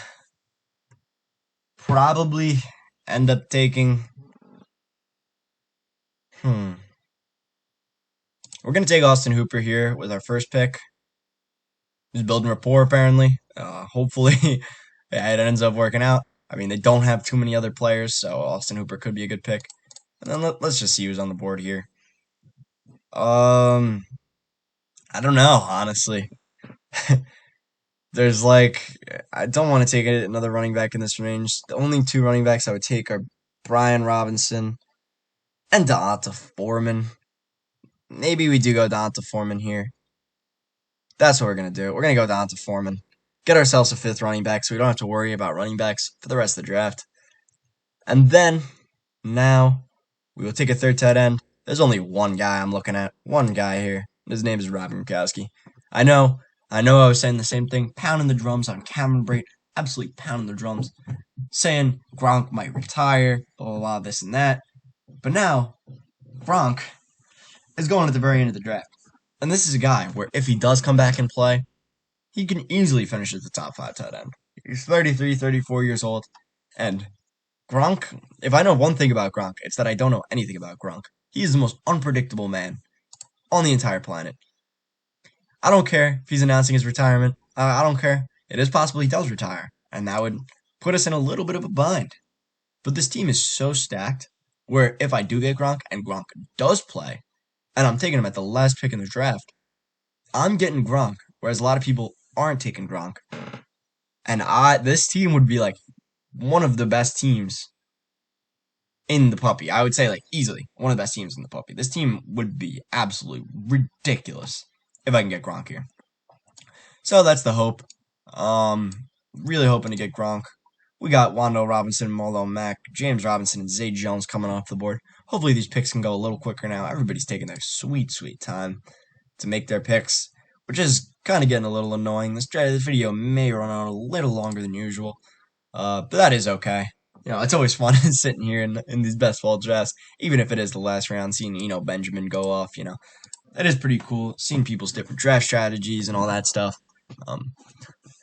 S1: probably end up taking... We're going to take Austin Hooper here with our first pick. He's building rapport, apparently. Hopefully, it ends up working out. I mean, they don't have too many other players, so Austin Hooper could be a good pick. And then let's just see who's on the board here. I don't know, honestly. There's I don't want to take another running back in this range. The only 2 running backs I would take are Brian Robinson and D'Onta Foreman. Maybe we do go D'Onta Foreman here. That's what we're going to do. We're going to go D'Onta Foreman. Get ourselves a 5th running back so we don't have to worry about running backs for the rest of the draft. And then, now, we will take a 3rd tight end. There's only one guy I'm looking at. One guy here. His name is Robin Murkowski. I know I was saying the same thing. Pounding the drums on Cameron Brate. Absolutely pounding the drums. Saying Gronk might retire. Blah, blah, blah, this and that. But now, Gronk is going at the very end of the draft. And this is a guy where if he does come back and play, he can easily finish as the top 5 tight end. He's 33, 34 years old. And Gronk, if I know one thing about Gronk, it's that I don't know anything about Gronk. He is the most unpredictable man on the entire planet. I don't care if he's announcing his retirement. I don't care. It is possible he does retire, and that would put us in a little bit of a bind. But this team is so stacked where if I do get Gronk and Gronk does play, and I'm taking him at the last pick in the draft, I'm getting Gronk, whereas a lot of people aren't taking Gronk. And this team would be like one of the best teams in the puppy. I would say easily one of the best teams in the puppy. This team would be absolutely ridiculous if I can get Gronk here. So that's the hope. Really hoping to get Gronk. We got Wando Robinson, Marlon Mack, James Robinson, and Zay Jones coming off the board. Hopefully these picks can go a little quicker now. Everybody's taking their sweet time to make their picks, which is kind of getting a little annoying. This video may run on a little longer than usual, but that is okay. It's always fun sitting here in these best ball drafts, even if it is the last round, seeing, Benjamin go off, That is pretty cool, seeing people's different draft strategies and all that stuff.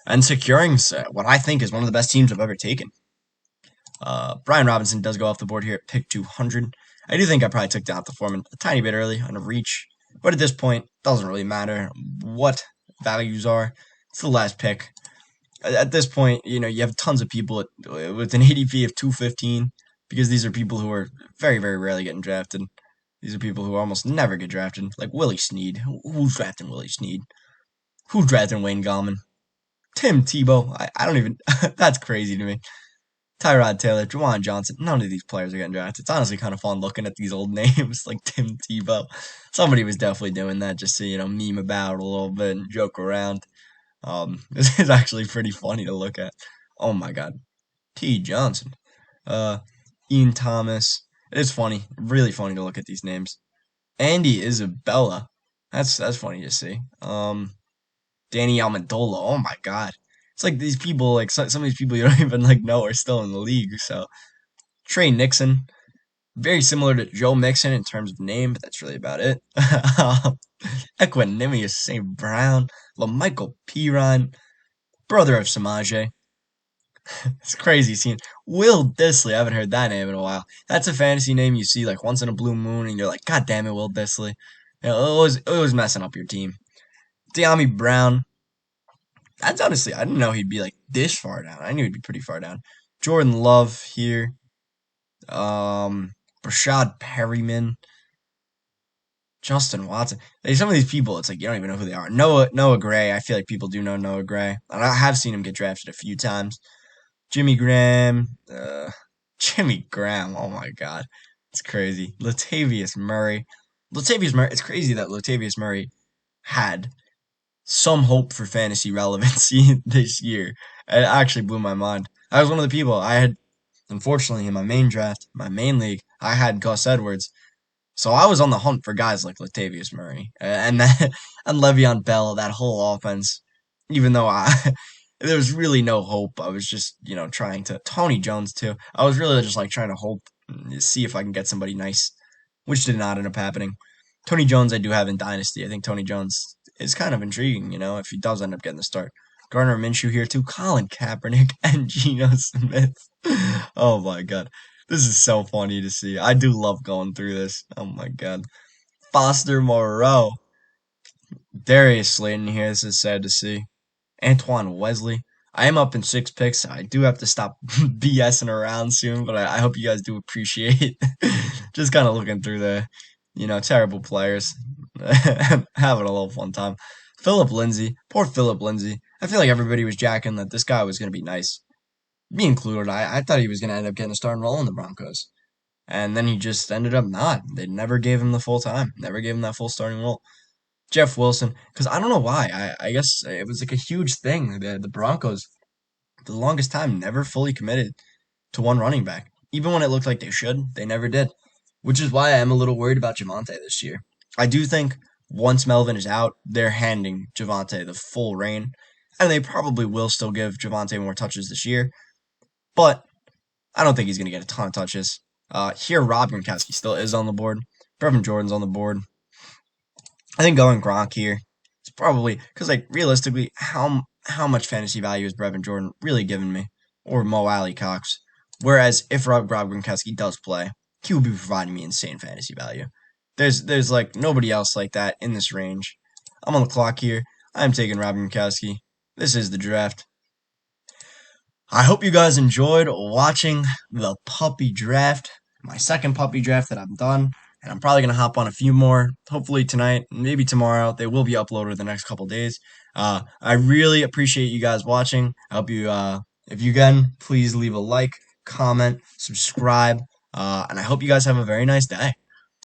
S1: And securing what I think is one of the best teams I've ever taken. Brian Robinson does go off the board here at pick 200. I do think I probably took down the foreman a tiny bit early on a reach, but at this point, doesn't really matter what values are. It's the last pick. At this point, you have tons of people with an ADP of 215 because these are people who are very, very rarely getting drafted. These are people who almost never get drafted, like Willie Snead. Who's drafting Willie Snead? Who's drafting Wayne Gallman? Tim Tebow. I don't even. That's crazy to me. Tyrod Taylor, Juwan Johnson. None of these players are getting drafted. It's honestly kind of fun looking at these old names like Tim Tebow. Somebody was definitely doing that just to meme about a little bit and joke around. This is actually pretty funny to look at. Oh my God, T. Johnson, Ian Thomas. It is funny, really funny to look at these names. Andy Isabella. That's funny to see. Danny Amendola. Oh my God. It's like these people, like some of these people you don't even know are still in the league. So Trey Nixon, very similar to Joe Mixon in terms of name, but that's really about it. Equanimous St. Brown, LaMichael Piron, brother of Samaje. It's crazy seeing Will Disley. I haven't heard that name in a while. That's a fantasy name you see like once in a blue moon, and you're like, God damn it, Will Disley. It was messing up your team. De'Ami Brown. That's honestly, I didn't know he'd be like this far down. I knew he'd be pretty far down. Jordan Love here. Rashad Perryman. Justin Watson. Some of these people, it's like you don't even know who they are. Noah Gray. I feel like people do know Noah Gray. And I have seen him get drafted a few times. Jimmy Graham. Jimmy Graham. Oh my God. It's crazy. Latavius Murray. It's crazy that Latavius Murray had some hope for fantasy relevancy this year. It actually blew my mind. I was one of the people I had, unfortunately, in my main draft, my main league, I had Gus Edwards. So I was on the hunt for guys like Latavius Murray and Le'Veon Bell, that whole offense. Even though there was really no hope, I was just trying to Tony Jones too. I was really just like trying to hope, see if I can get somebody nice, which did not end up happening. Tony Jones I do have in Dynasty. I think Tony Jones is kind of intriguing, if he does end up getting the start. Gardner Minshew here too, Colin Kaepernick, and Geno Smith. Oh my God. This is so funny to see. I do love going through this. Oh my God. Foster Moreau. Darius Slayton here. This is sad to see. Antoine Wesley. I am up in 6 picks. I do have to stop BSing around soon, but I hope you guys do appreciate just kind of looking through the, terrible players. Having a little fun time. Phillip Lindsey. Poor Phillip Lindsey. I feel like everybody was jacking that this guy was going to be nice. Me included. I thought he was going to end up getting a starting role in the Broncos. And then he just ended up not. They never gave him the full time. Never gave him that full starting role. Jeff Wilson. Because I don't know why. I guess it was like a huge thing. The Broncos, for the longest time, never fully committed to one running back. Even when it looked like they should, they never did. Which is why I am a little worried about Javonte this year. I do think once Melvin is out, they're handing Javonte the full reign. And they probably will still give Javonte more touches this year. But I don't think he's going to get a ton of touches. Here, Rob Gronkowski still is on the board. Brevin Jordan's on the board. I think going Gronk here is probably because, realistically, how much fantasy value has Brevin Jordan really given me, or Mo Alley Cox? Whereas if Rob Gronkowski does play, he will be providing me insane fantasy value. There's nobody else like that in this range. I'm on the clock here. I'm taking Rob Gronkowski. This is the draft. I hope you guys enjoyed watching the puppy draft, my second puppy draft that I've done, and I'm probably going to hop on a few more, hopefully tonight, maybe tomorrow. They will be uploaded the next couple days. I really appreciate you guys watching. I hope you, if you can, please leave a like, comment, subscribe, and I hope you guys have a very nice day.